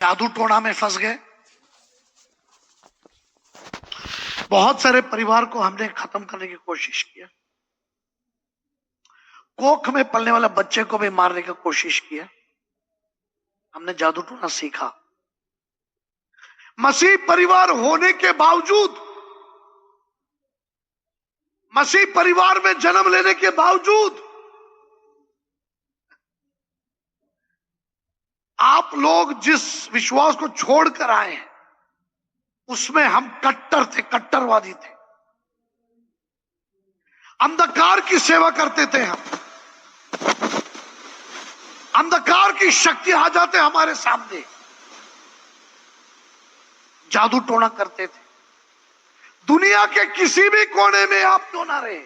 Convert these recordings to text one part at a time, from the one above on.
जादू टोना में फंस गए। बहुत सारे परिवार को हमने खत्म करने की कोशिश किया। कोख में पलने वाला बच्चे को भी मारने की कोशिश किया। हमने जादू टोना सीखा। मसीह परिवार होने के बावजूद, मसीह परिवार में जन्म लेने के बावजूद आप लोग जिस विश्वास को छोड़कर आए हैं उसमें हम कट्टर थे, कट्टरवादी थे। अंधकार की सेवा करते थे हम। अंधकार की शक्ति आ जाते हमारे सामने, जादू टोना करते थे। दुनिया के किसी भी कोने में आप क्यों ना रहे,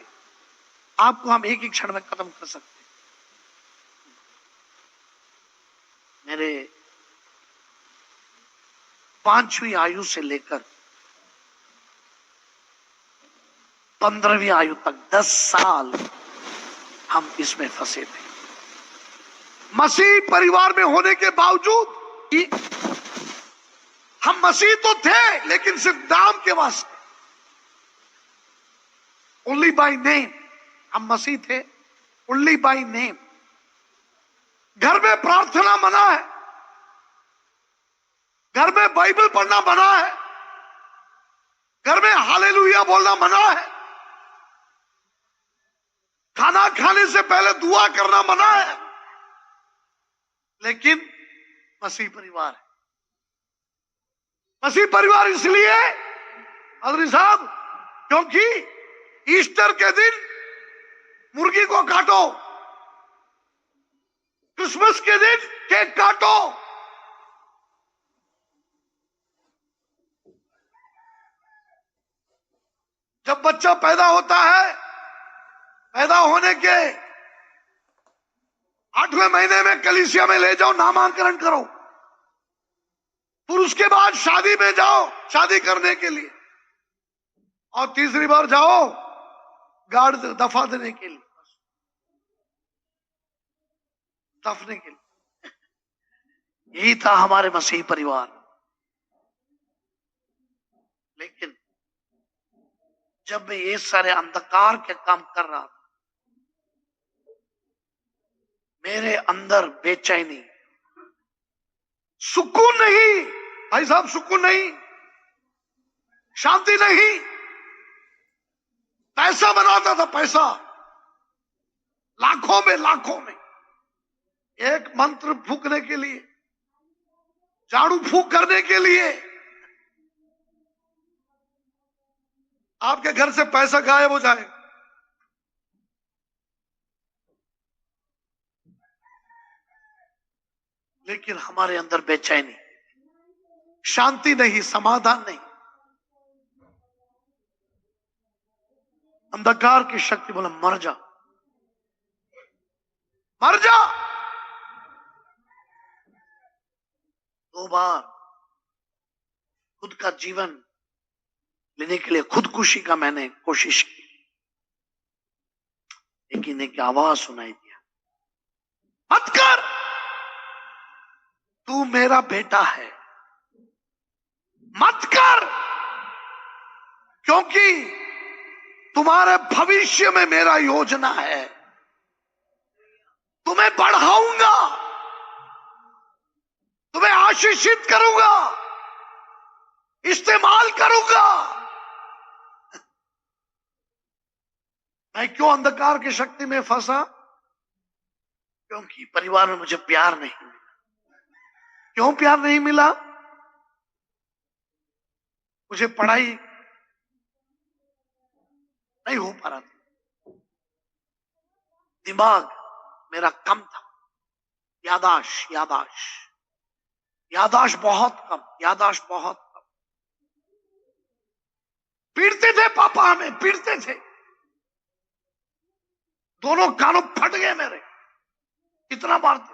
आपको हम एक ही क्षण में खत्म कर सकते हैं। मेरे 5वीं आयु से लेकर 15वीं आयु तक 10 साल हम इसमें फंसे थे। मसीह परिवार में होने के बावजूद हम मसीह तो थे, लेकिन सिर्फ नाम के वास्ते, ओनली बाय नेम हम मसीह थे, ओनली बाय नेम। घर में प्रार्थना मना है, घर में बाइबल पढ़ना मना है, घर में हालेलुया बोलना मना है, खाना खाने से पहले दुआ करना मना है, लेकिन मसीह परिवार है। मसीह परिवार इसलिए हजरी साहब क्योंकि ईस्टर के दिन मुर्गी को काटो, क्रिसमस के दिन केक काटो, जब बच्चा पैदा होता है, पैदा होने के 8वें महीने में कलीसिया में ले जाओ, नामांकन करो, फिर उसके बाद शादी में जाओ शादी करने के लिए, और तीसरी बार जाओ गार्ड दफा देने के लिए, दफने के लिए। यही था हमारे मसीही परिवार। लेकिन जब मैं ये सारे अंधकार के काम कर रहा था, मेरे अंदर बेचैनी, सुकून नहीं, भाई साहब सुकून नहीं, शांति नहीं। पैसा बनाता था, पैसा लाखों में एक मंत्र फूकने के लिए, झाड़ू फूक करने के लिए आपके घर से पैसा गायब हो जाए। लेकिन हमारे अंदर बेचैनी, शांति नहीं, समाधान नहीं। अंधकार की शक्ति बोला मर जा, मर जा। 2 बार खुद का जीवन लेने के लिए खुदकुशी का मैंने कोशिश की, लेकिन एक आवाज सुनाई दिया, मत कर, तू मेरा बेटा है, मत कर, क्योंकि तुम्हारे भविष्य में मेरा योजना है, तुम्हें बढ़ाऊंगा, तुम्हें आशीषित करूंगा, इस्तेमाल करूंगा। मैं क्यों अंधकार की शक्ति में फंसा? क्योंकि परिवार में मुझे प्यार नहीं मिला। क्यों प्यार नहीं मिला? मुझे पढ़ाई नहीं हो पा रहा था, दिमाग मेरा कम था, यादाश्त बहुत कम, पीटते थे पापा, हमें पीटते थे, दोनों कानों फट गए मेरे, इतना मारते।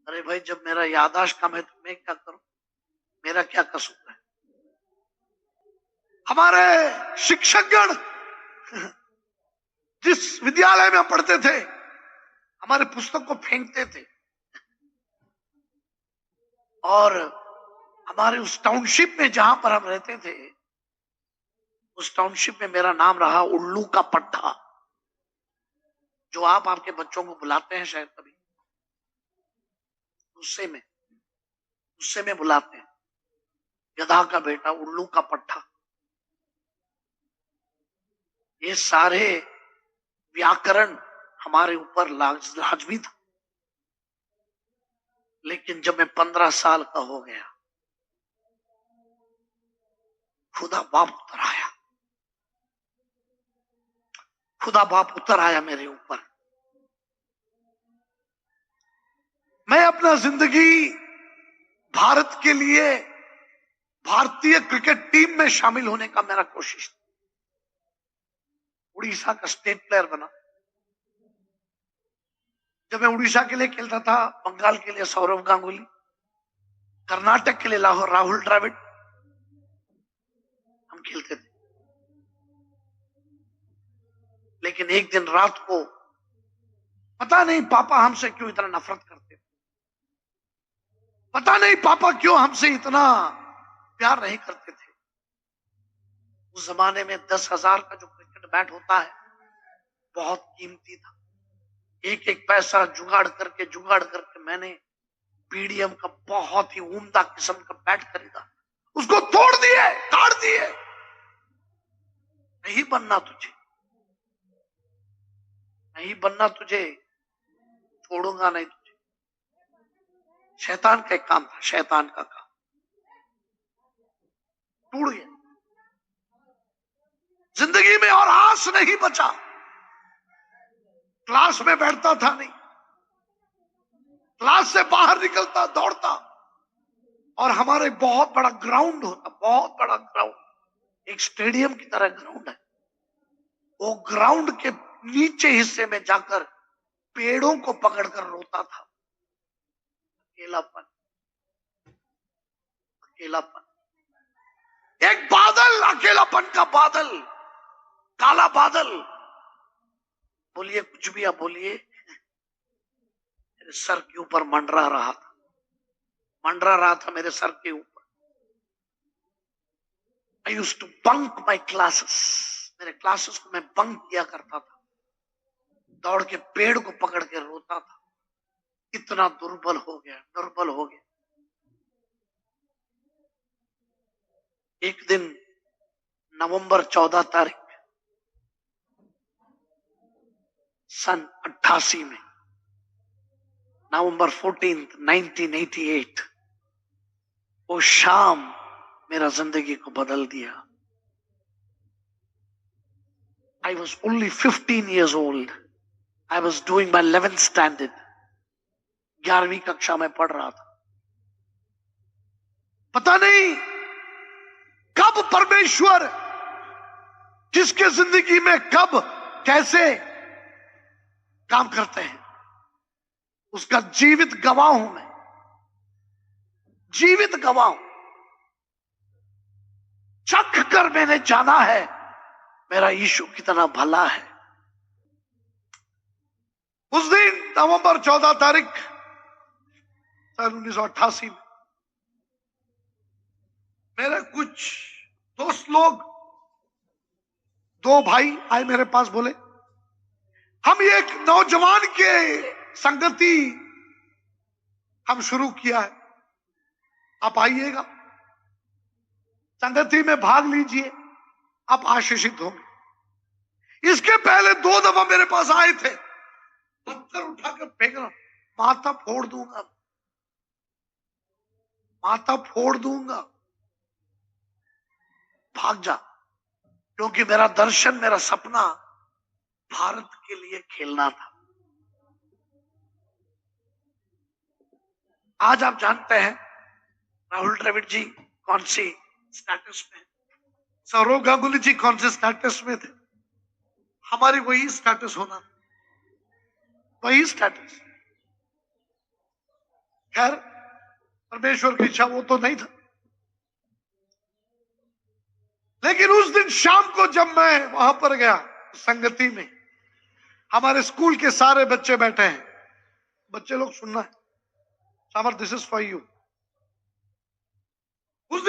अरे भाई, जब मेरा यादाश्त कम है तो मैं क्या करूं? मेरा क्या कसूर है? हमारे शिक्षकगण जिस विद्यालय में पढ़ते थे, हमारे पुस्तक को फेंकते थे। और हमारे उस टाउनशिप में जहां पर हम रहते थे, उस टाउनशिप में मेरा नाम रहा उल्लू का पट्टा, जो आप आपके बच्चों को बुलाते हैं शायद कभी, उससे में बुलाते हैं, गधा का बेटा, उल्लू का पट्टा। ये सारे व्याकरण हमारे ऊपर लाजमी था। लेकिन जब मैं 15 साल का हो गया, खुदा बाप उतर आया, खुदा बाप उतर आया मेरे ऊपर। मैं अपना जिंदगी भारत के लिए भारतीय क्रिकेट टीम में शामिल होने का मेरा कोशिश था। उड़ीसा का स्टेट प्लेयर बना। जब मैं उड़ीसा के लिए खेलता था, बंगाल के लिए सौरव गांगुली, कर्नाटक के लिए राहुल द्रविड़, हम खेलते थे। लेकिन एक दिन रात को पता नहीं पापा हमसे क्यों इतना नफरत करते थे, पता नहीं पापा क्यों हमसे इतना प्यार नहीं करते थे। उस जमाने में 10,000 का जो क्रिकेट बैट होता है बहुत कीमती था। एक एक पैसा जुगाड़ करके मैंने पीडीएम का बहुत ही उम्दा किस्म का बैट खरीदा, उसको तोड़ दिए, काट दिए। नहीं बनना तुझे, नहीं बनना तुझे, छोड़ूंगा नहीं तुझे। शैतान का एक काम था, शैतान का काम टूट गया। जिंदगी में और आस नहीं बचा। क्लास में बैठता था नहीं, क्लास से बाहर निकलता, दौड़ता, और हमारे बहुत बड़ा ग्राउंड होता, बहुत बड़ा ग्राउंड, एक स्टेडियम की तरह ग्राउंड है। वो ग्राउंड के नीचे हिस्से में जाकर पेड़ों को पकड़कर रोता था। अकेलापन, अकेलापन, एक बादल, अकेलापन का बादल, काला बादल। बोलिए कुछ भी आप बोलिए, मेरे सर के ऊपर मंडरा रहा था मेरे सर के ऊपर। I used to bunk my classes, मेरे क्लासेस को मैं बंक किया करता था, दौड़ के पेड़ को पकड़ के रोता था। इतना दुर्बल हो गया। एक दिन नवंबर 14 तारीख सन 88 में, नवंबर 14, 1988, वो शाम मेरा जिंदगी को बदल दिया। I was only 15 years old. I was doing my 11th standard. 11वीं कक्षा में पढ़ रहा था। पता नहीं कब परमेश्वर किसके जिंदगी में कब कैसे काम करते हैं, उसका जीवित गवाह हूं मैं, जीवित गवाह हूं। चख कर मैंने जाना है मेरा यीशु कितना भला है। उस दिन नवंबर 14 तारीख सन 1988 में मेरे कुछ दोस्त लोग, 2 भाई आए मेरे पास, बोले हम एक नौजवान के संगति हम शुरू किया है, आप आइएगा, संगति में भाग लीजिए, आप आशीषित होंगे। इसके पहले 2 दफा मेरे पास आए थे, पत्थर उठाकर फेंकना, माथा फोड़ दूंगा, माथा फोड़ दूंगा, भाग जा। क्योंकि मेरा दर्शन, मेरा सपना भारत के लिए खेलना था। आज आप जानते हैं राहुल द्रविड़ जी कौन सी स्टेटस में, सौरव गांगुली जी कौन से स्टेटस में थे। हमारी वही स्टेटस होना, वही स्टेटस। खैर परमेश्वर की इच्छा वो तो नहीं था। लेकिन उस दिन शाम को जब मैं वहां पर गया संगति में, हमारे स्कूल के सारे बच्चे बैठे हैं। बच्चे लोग सुनना है, सामर दिस इज फॉर यू।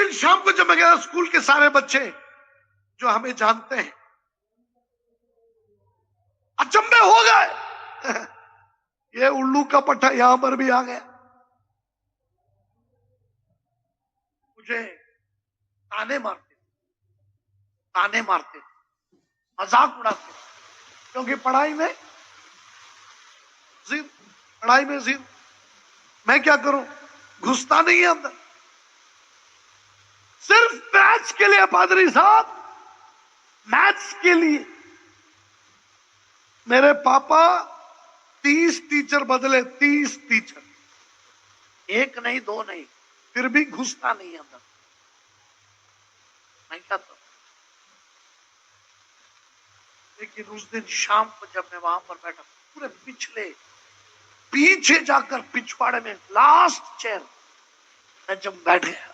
दिन शाम को जब मैं गया, स्कूल के सारे बच्चे जो हमें जानते हैं अचंभे हो गए। ये उल्लू का पट्टा यहां पर भी आ गया। मुझे ताने मारते, मजाक उड़ाते, क्योंकि पढ़ाई में जिद। मैं क्या करूं, घुसता नहीं है अंदर। सिर्फ मैथ्स के लिए पादरी साहब, मैथ्स के लिए मेरे पापा 30 टीचर बदले, 30 टीचर, एक नहीं दो नहीं, फिर भी घुसता नहीं अंदर। मैं क्या करूं? लेकिन उस दिन शाम को जब मैं वहां पर बैठा, पूरे पीछे जाकर पिछवाड़े में लास्ट चेयर मैं जब बैठ गया,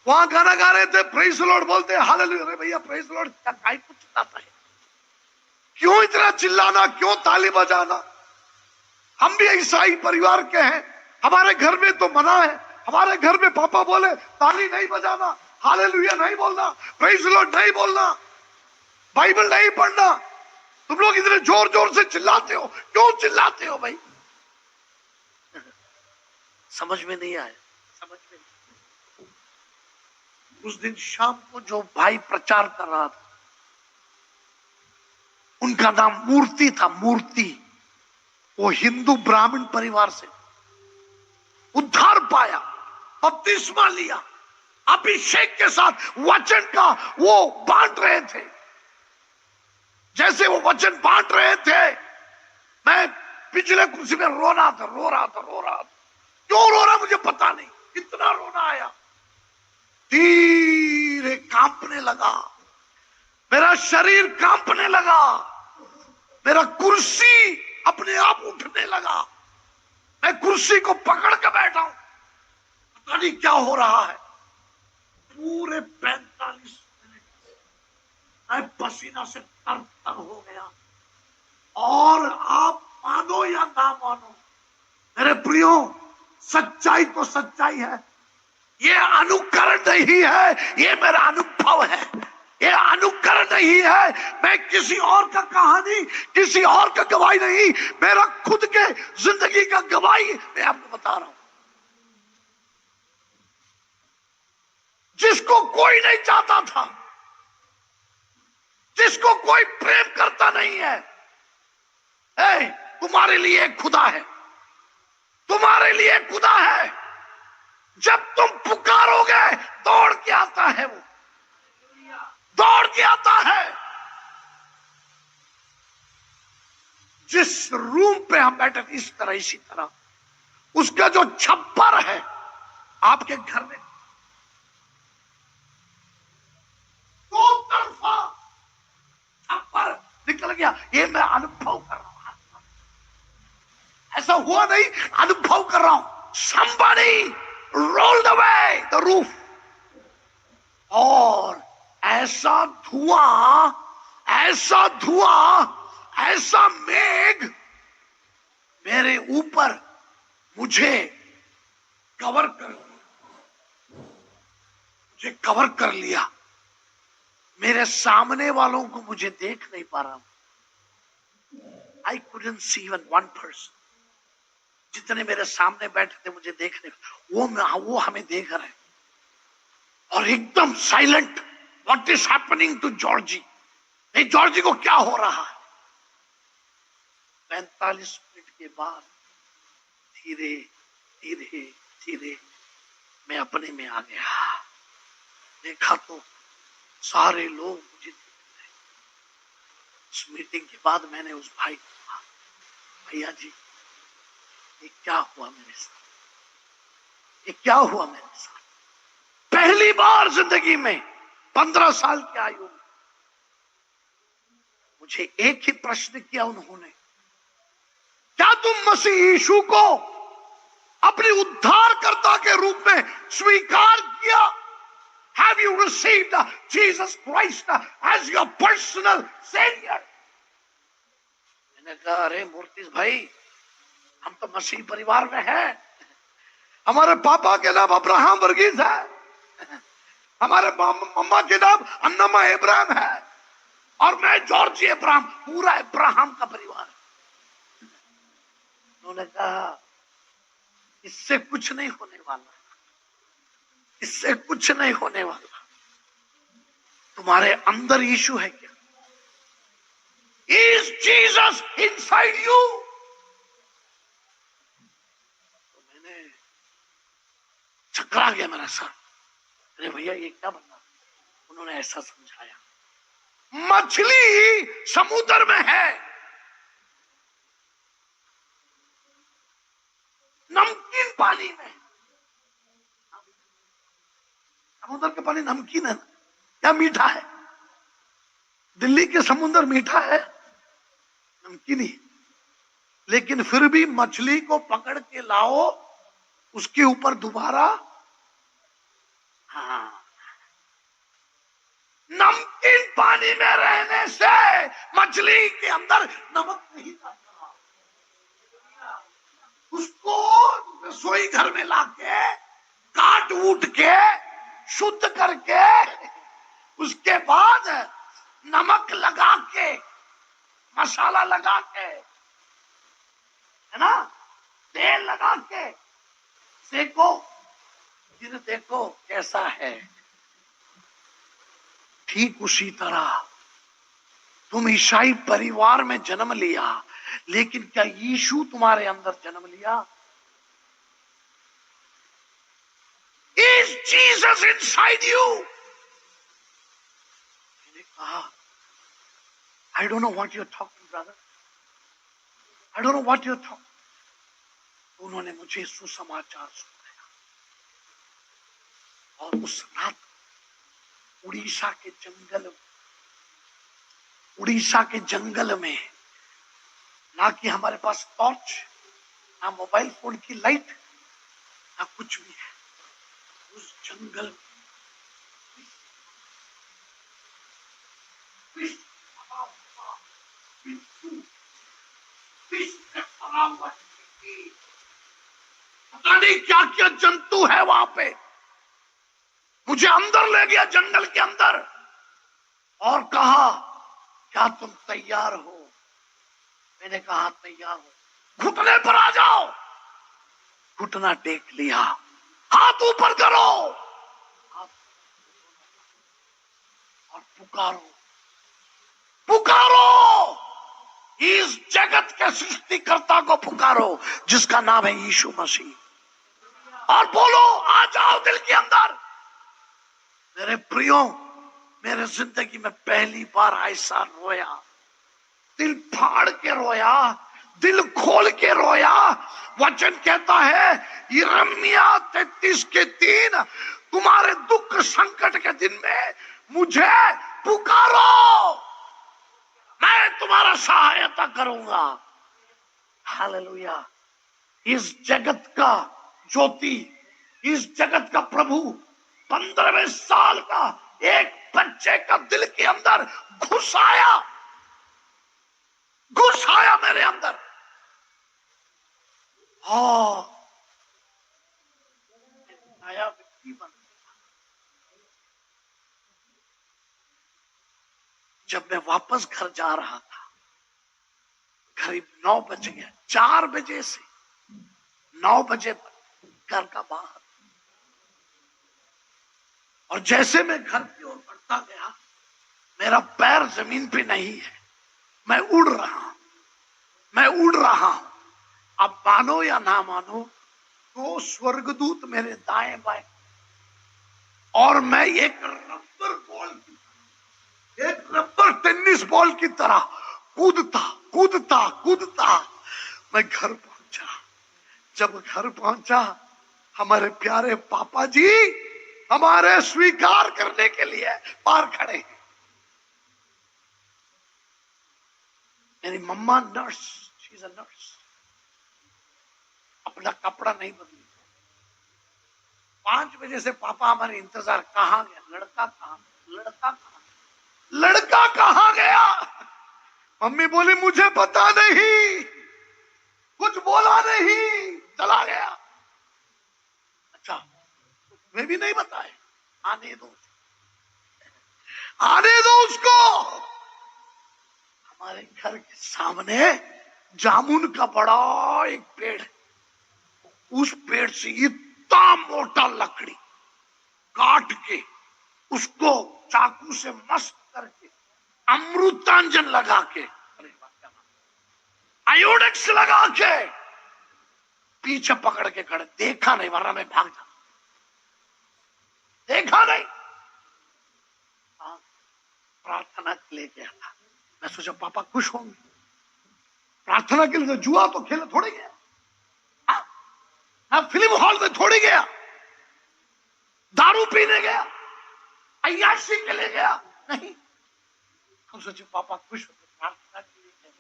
वहां गाना गा रहे थे, प्रेज द लॉर्ड बोलते, हालेलुया। अरे भैया प्रेज द लॉर्ड क्या गाय को चिल्लाता है, क्यों इतना चिल्लाना, क्यों ताली बजाना? हम भी ईसाई परिवार के हैं, हमारे घर में तो मना है। हमारे घर में पापा बोले ताली नहीं बजाना, हालेलुया नहीं बोलना, प्रेज द लॉर्ड नहीं बोलना, बाइबल नहीं पढ़ना। तुम लोग इतने जोर जोर से चिल्लाते हो, क्यों चिल्लाते हो भाई? समझ में नहीं आया, समझ में नहीं। उस दिन शाम को जो भाई प्रचार कर रहा था, उनका नाम मूर्ति था, मूर्ति। वो हिंदू ब्राह्मण परिवार से उद्धार पाया, बपतिस्मा लिया, अभिषेक के साथ वचन का वो बांट रहे थे। जैसे वो वचन बांट रहे थे, मैं पिछले कुर्सी में रो रहा था। क्यों रो रहा मुझे पता नहीं, कितना रोना आया। धीरे कांपने लगा, मेरा शरीर कांपने लगा, मेरा कुर्सी अपने आप उठने लगा। मैं कुर्सी को पकड़ के बैठा हूं, पता नहीं क्या हो रहा है। पूरे 45 मिनट मैं पसीना से तर हो गया। और आप मानो या ना मानो मेरे प्रियो, सच्चाई तो सच्चाई है, ये अनुकरण नहीं है, ये मेरा अनुभव है। ये अनुकरण नहीं है, मैं किसी और का कहानी, किसी और का गवाही नहीं, मेरा खुद के जिंदगी का गवाही मैं आपको बता रहा हूं। जिसको कोई नहीं चाहता था, जिसको कोई प्रेम करता नहीं है, तुम्हारे लिए खुदा है, तुम्हारे लिए खुदा है। जब तुम पुकारोगे दौड़ के आता है, वो दौड़ के आता है। जिस रूम पे हम बैठे इस तरह, इसी तरह उसका जो छप्पर है आपके घर में, दो तरफा छप्पर निकल गया। ये मैं अनुभव कर रहा हूं, ऐसा हुआ नहीं, अनुभव कर रहा हूं। Somebody rolled away the roof, और ऐसा धुआं, ऐसा मेघ मेरे ऊपर मुझे कवर कर लिया। मेरे सामने वालों को मुझे देख नहीं पा रहा हूं। I couldn't see even one person. जितने मेरे सामने बैठे थे मुझे देखने, वो हमें देख रहे हैं। और एकदम silent. What is happening to Georgie? नहीं, जॉर्जी को क्या हो रहा है? 45 मिनट के बाद धीरे धीरे मैं अपने में आ गया। देखा तो सारे लोग मुझे देख रहे। उस मीटिंग के बाद मैंने उस भाई को कहा, भैया जी ये क्या हुआ मेरे साथ? ये क्या हुआ मेरे साथ? पहली बार जिंदगी में 15 साल की आयु में मुझे एक ही प्रश्न किया उन्होंने, क्या तुम मसीह यीशु को अपने उद्धारकर्ता के रूप में स्वीकार किया? Have you received Jesus Christ as your personal savior? मैंने कहा, अरे मूर्ति भाई, हम तो मसीह परिवार में हैं, हमारे पापा के नाम अब्राहम वर्गीस है, हमारे मम्मा के नाम अन्नमा इब्राहिम है, और मैं जॉर्जी इब्राहिम, पूरा इब्राहिम का परिवार। उन्होंने कहा इससे कुछ नहीं होने वाला, इससे कुछ नहीं होने वाला। तुम्हारे अंदर यीशु है क्या? Is Jesus inside you? तो मैंने चकरा गया मेरा सर। अरे भैया ये क्या बना? उन्होंने ऐसा समझाया, मछली समुद्र में है, नमकीन पानी में। समुद्र का पानी नमकीन है ना, या मीठा है? दिल्ली के समुद्र मीठा है, नमकीन ही। लेकिन फिर भी मछली को पकड़ के लाओ, उसके ऊपर दोबारा नमकीन पानी में रहने से मछली के अंदर नमक नहीं जाता। उसको रसोई घर में लाके काट ऊट के शुद्ध करके उसके बाद नमक लगा के, मसाला लगा के, है ना, तेल लगा के सेको, फिर देखो कैसा है। ठीक उसी तरह तुम ईसाई परिवार में जन्म लिया, लेकिन क्या यीशु तुम्हारे अंदर जन्म लिया? Is Jesus inside you? मैंने कहा I don't know what you're talking, brother. I don't know what you're talking. उन्होंने मुझे सुसमाचार सुनाया, और उस रात उड़ीसा के जंगल में, ना कि हमारे पास टॉर्च, ना मोबाइल फोन की लाइट, ना कुछ भी है, उस जंगल में पता नहीं क्या क्या जंतु है वहां पे। मुझे अंदर ले गया जंगल के अंदर और कहा क्या तुम तैयार हो? मैंने कहा तैयार हो। घुटने पर आ जाओ। घुटना टेक लिया, हाथ ऊपर करो और पुकारो, पुकारो, इस जगत के सृष्टिकर्ता को पुकारो जिसका नाम है यीशु मसीह, और बोलो आ जाओ दिल के अंदर। मेरे प्रियो, मेरे जिंदगी में पहली बार ऐसा रोया, दिल फाड़ के रोया, दिल खोल के रोया। वचन कहता है यिर्मयाह 33:3, तुम्हारे दुख संकट के दिन में मुझे पुकारो, मैं तुम्हारा सहायता करूंगा। हालेलुया। इस जगत का ज्योति, इस जगत का प्रभु 15वें साल का एक बच्चे का दिल के अंदर घुस आया मेरे अंदर। नया व्यक्ति बन गया। जब मैं वापस घर जा रहा था, करीब 9 बज गया, 4 बजे से 9 बजे घर का बाहर, और जैसे मैं घर की ओर बढ़ता गया, मेरा पैर जमीन पे नहीं है, मैं उड़ रहा हूं, मैं उड़ रहा हूं। अब मानो या ना मानो, तो स्वर्गदूत मेरे दाएं बाएं, और मैं एक रबर टेनिस बॉल की तरह कूदता कूदता कूदता मैं घर पहुंचा। जब घर पहुंचा, हमारे प्यारे पापा जी हमारे स्वीकार करने के लिए बाहर खड़े हैं। मेरी मम्मा nurse, she is a nurse, अपना कपड़ा नहीं बदली। 5 बजे से पापा हमारे इंतजार, कहां गया लड़का, कहां लड़का कहां गया? मम्मी बोली मुझे पता नहीं, कुछ बोला नहीं, चला गया। अच्छा, तुम्हें भी नहीं बताए? आने दो, आने दो उसको। हमारे घर के सामने जामुन का बड़ा एक पेड़ है, उस पेड़ से इतना मोटा लकड़ी काट के उसको चाकू से मस्त करके अमृतांजन लगा के, आयोडेक्स लगा के पीछे पकड़ के खड़े, देखा नहीं वरना मैं भाग जाता, देखा नहीं। प्रार्थना के लिए गया था, मैं सोचा पापा खुश होंगे, प्रार्थना के लिए जुआ तो खेले थोड़ी गया, ना फिल्म हॉल में थोड़ी गया, दारू पीने गया, अय्याशी के लिए गया, नहीं। हम सोचे पापा खुश होते, प्रार्थना के लिए गया।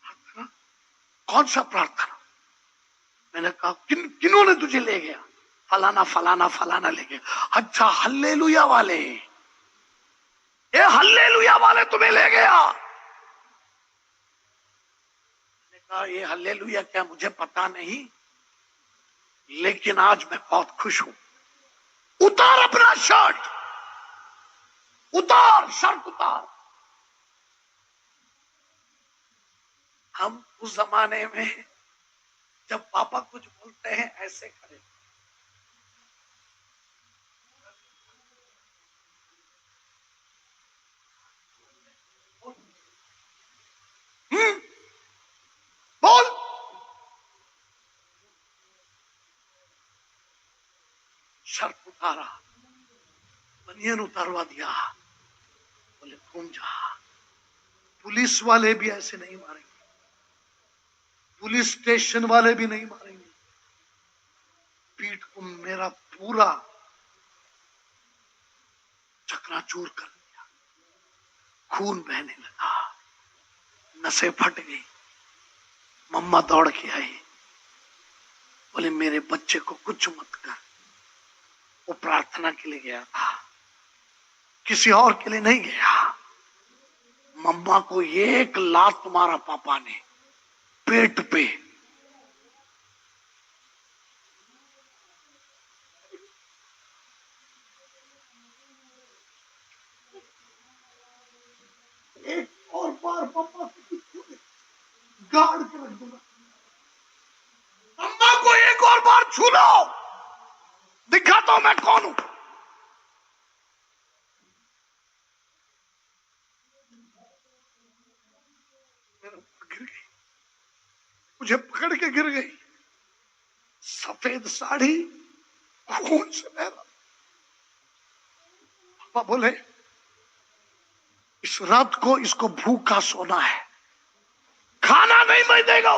प्रार्थना? कौन सा प्रार्थना? मैंने कहा किन्होंने तुझे ले गया? फलाना फलाना फलाना ले गया। अच्छा, हल्लेलुया वाले, ये हल्लेलुया वाले तुम्हें ले गया? मैंने कहा ये हल्लेलुया क्या मुझे पता नहीं, लेकिन आज मैं बहुत खुश हूं। उतार अपना शर्ट, उतार शर्ट उतार। हम उस जमाने में जब पापा कुछ बोलते हैं ऐसे खड़े, बोल। शर्ट उतारा, बनियान उतारवा दिया, बोले घूम जा। पुलिस वाले भी ऐसे नहीं मारेंगे, पुलिस स्टेशन वाले भी नहीं मारेंगे। पीठ को मेरा पूरा चकनाचूर कर दिया, खून बहने लगा, नसें फट गई। मम्मा दौड़ के आई, बोले मेरे बच्चे को कुछ मत कर, वो प्रार्थना के लिए गया था, किसी और के लिए नहीं गया। मम्मा को एक लात मारा पापा ने पेट पे। एक और बार पापा गाड़ के रख दूंगा, मम्मा को एक और बार छू लो, दिखाता हूं मैं कौन हूं। गिर गई, मुझे पकड़ के गिर गई, सफेद साड़ी खून से बह रहा। पापा बोले इस रात को इसको भूखा सोना है, खाना नहीं मैं देगा,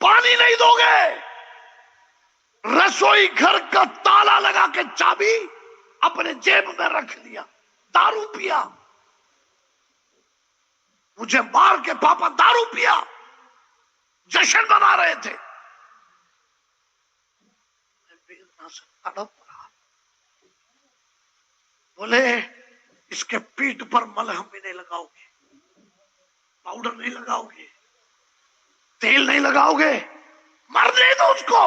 पानी नहीं दोगे, रसोई घर का ताला लगा के चाबी अपने जेब में रख लिया, दारू पिया। मुझे मार के पापा दारू पिया, जश्न मना रहे थे। वेदना से तड़प रहा। बोले इसके पीठ पर मलहम भी नहीं लगाओगे, पाउडर नहीं लगाओगे, तेल नहीं लगाओगे, मरने दो उसको।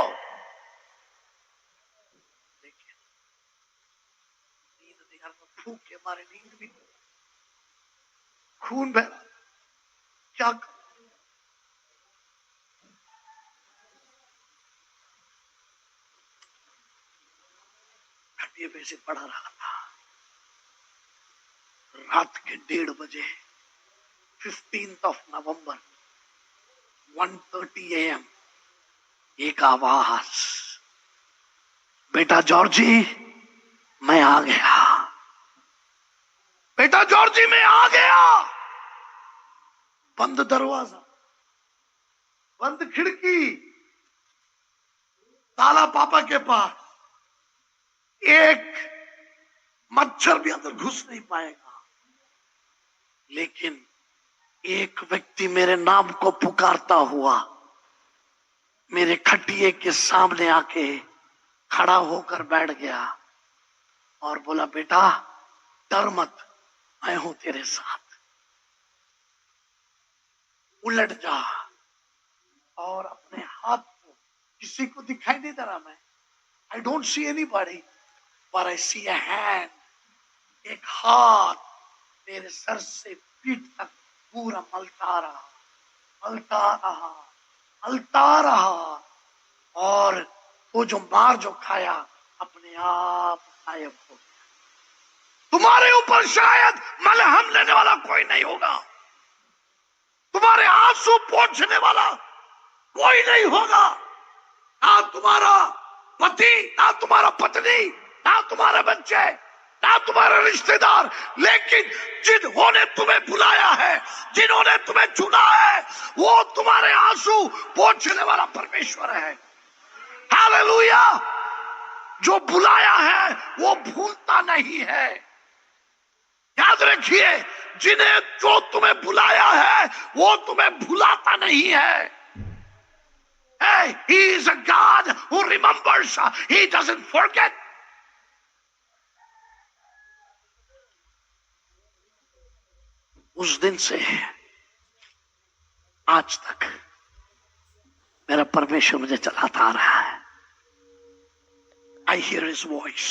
देखिए नींद नहीं आ रहा, फूंक के मारे नींद भी, खून बह रहा, क्या करूं? खटिए पे से पड़ा रहा था। रात के 1:30 बजे 15th नवंबर 1:30 AM एक आवाज, बेटा जॉर्जी मैं आ गया, बेटा जॉर्जी मैं आ गया। बंद दरवाजा, बंद खिड़की, ताला पापा के पास, एक मच्छर भी अंदर घुस नहीं पाएगा। लेकिन एक व्यक्ति मेरे नाम को पुकारता हुआ मेरे खटिए के सामने आके खड़ा होकर बैठ गया और बोला बेटा डर मत, मैं हूं तेरे साथ, उलट जा। और अपने हाथ को किसी को दिखाई नहीं दे रहा मैं, आई डोंट सी एनीबॉडी, पर आई सी अ हैंड, एक हाथ मेरे सर से पीठ तक पूरा मलता रहा, मलता रहा, मलता रहा, और वो जो मार जो खाया अपने आप गायब हो गया। तुम्हारे ऊपर शायद मलहम लेने वाला कोई नहीं होगा, तुम्हारे आंसू पोंछने वाला कोई नहीं होगा, ना तुम्हारा पति, ना तुम्हारा पत्नी, ना तुम्हारे बच्चे, ना तुम्हारे रिश्तेदार, लेकिन जिन्होंने तुम्हें बुलाया है, जिन्होंने तुम्हें चुना है, वो तुम्हारे आंसू पोंछने वाला परमेश्वर है। हालेलुया। जो बुलाया है वो भूलता नहीं है। याद रखिए, जिन्हें जो तुम्हें बुलाया है वो तुम्हें भुलाता नहीं है। Hey, he is a God who remembers. He doesn't forget. उस दिन से आज तक मेरा परमेश्वर मुझे चलाता आ रहा है। I hear his voice.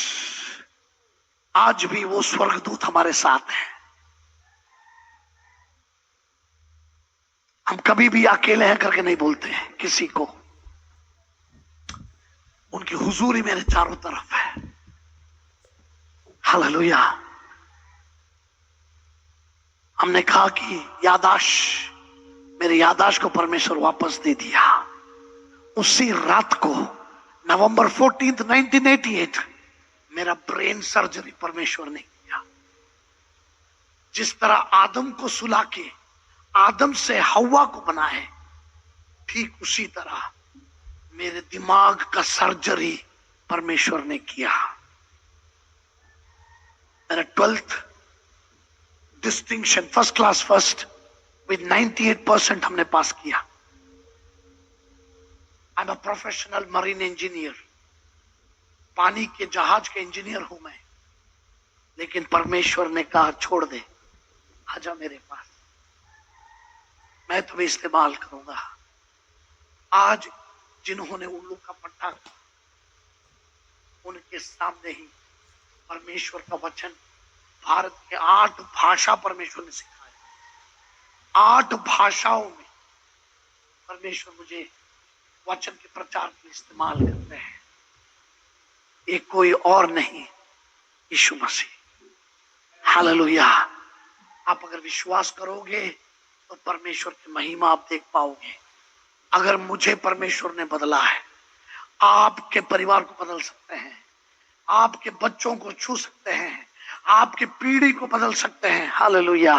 आज भी वो स्वर्गदूत हमारे साथ है। हम कभी भी अकेले हैं करके नहीं बोलते हैं किसी को, उनकी हुजूरी मेरे चारों तरफ है। हालेलुया। हमने कहा कि यादाश्त, मेरी यादाश्त को परमेश्वर वापस दे दिया। उसी रात को नवंबर 14, 1988 मेरा ब्रेन सर्जरी परमेश्वर ने किया। जिस तरह आदम को सुला के आदम से हव्वा को बनाए, ठीक उसी तरह मेरे दिमाग का सर्जरी परमेश्वर ने किया। मेरा 12th distinction, first class first with 98% हमने पास किया। I am a professional marine engineer, पानी के जहाज के इंजीनियर हूं मैं, लेकिन परमेश्वर ने कहा छोड़ दे, आजा मेरे पास, मैं तुम्हें इस्तेमाल करूंगा। आज जिन्होंने उल्लू का पट्टा, उनके सामने ही परमेश्वर का वचन, भारत के 8 भाषा परमेश्वर ने सिखाया। 8 भाषाओं में परमेश्वर मुझे वचन के प्रचार के लिए इस्तेमाल करते हैं। एक कोई और नहीं, यीशु मसीह। हालेलुया। आप अगर विश्वास करोगे तो परमेश्वर की महिमा आप देख पाओगे। अगर मुझे परमेश्वर ने बदला है, आपके परिवार को बदल सकते हैं, आपके बच्चों को छू सकते हैं, आपकी पीढ़ी को बदल सकते हैं। हालेलुया।